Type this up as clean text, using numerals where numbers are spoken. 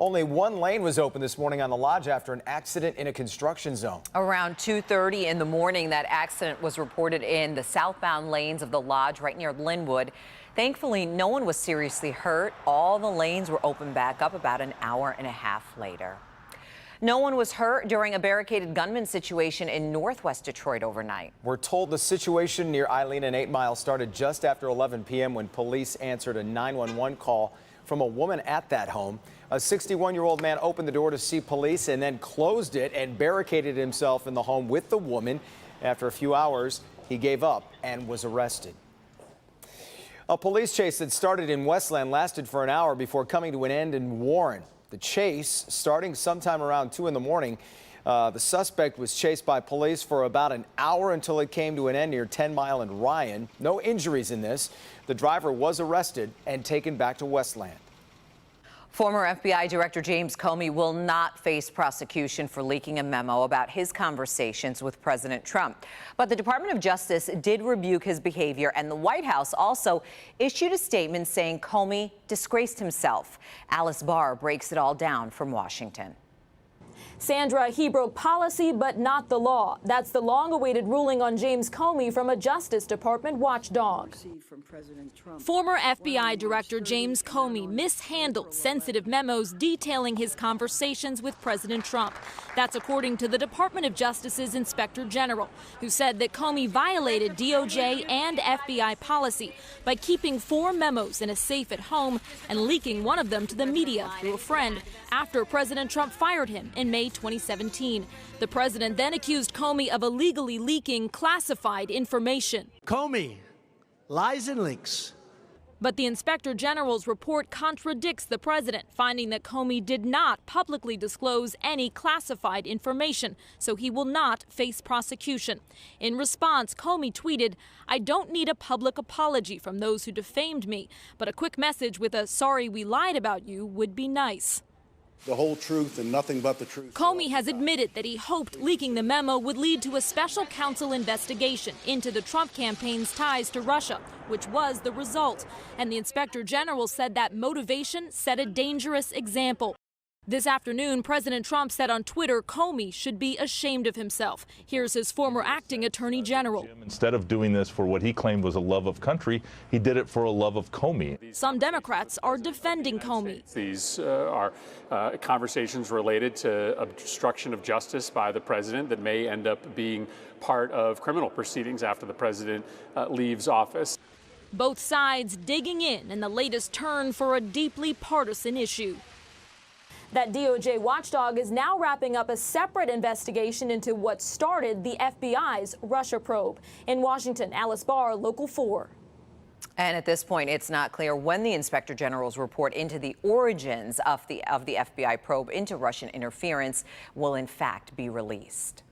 Only one lane was open this morning on the lodge after an accident in a construction zone. Around 2:30 in the morning, that accident was reported in the southbound lanes of the lodge right near Linwood. Thankfully, no one was seriously hurt. All the lanes were opened back up about an hour and a half later. No one was hurt during a barricaded gunman situation in northwest Detroit overnight. We're told the situation near Eileen and 8 Mile started just after 11 p.m. when police answered a 911 call from a woman at that home. A 61-year-old man opened the door to see police and then closed it and barricaded himself in the home with the woman. After a few hours, he gave up and was arrested. A police chase that started in Westland lasted for an hour before coming to an end in Warren. The chase, starting sometime around 2 in the morning, the suspect was chased by police for about an hour until it came to an end near 10 Mile and Ryan. No injuries in this. The driver was arrested and taken back to Westland. Former FBI Director James Comey will not face prosecution for leaking a memo about his conversations with President Trump. But the Department of Justice did rebuke his behavior, and the White House also issued a statement saying Comey disgraced himself. Alice Barr breaks it all down from Washington. Sandra, he broke policy but not the law. That's the long-awaited ruling on James Comey from a Justice Department watchdog. Former FBI Director James Comey mishandled sensitive memos detailing his conversations with President Trump. That's according to the Department of Justice's Inspector General, who said that Comey violated DOJ and FBI policy by keeping 4 memos in a safe at home and leaking one of them to the media through a friend after President Trump fired him in May 2017. The president then accused Comey of illegally leaking classified information. Comey lies and leaks. But the Inspector General's report contradicts the president, finding that Comey did not publicly disclose any classified information, so he will not face prosecution. In response, Comey tweeted, "I don't need a public apology from those who defamed me, but a quick message with a 'sorry we lied about you' would be nice." The whole truth and nothing but the truth. Comey has admitted that he hoped leaking the memo would lead to a special counsel investigation into the Trump campaign's ties to Russia, which was the result. And the Inspector General said that motivation set a dangerous example. This afternoon, President Trump said on Twitter Comey should be ashamed of himself. Here's his former acting attorney general. Instead of doing this for what he claimed was a love of country, he did it for a love of Comey. Some Democrats are defending Comey. These are conversations related to obstruction of justice by the president that may end up being part of criminal proceedings after the president leaves office. Both sides digging in the latest turn for a deeply partisan issue. That DOJ watchdog is now wrapping up a separate investigation into what started the FBI's Russia probe. In Washington, Alice Barr, Local 4. And at this point, it's not clear when the Inspector General's report into the origins of the FBI probe into Russian interference will in fact be released.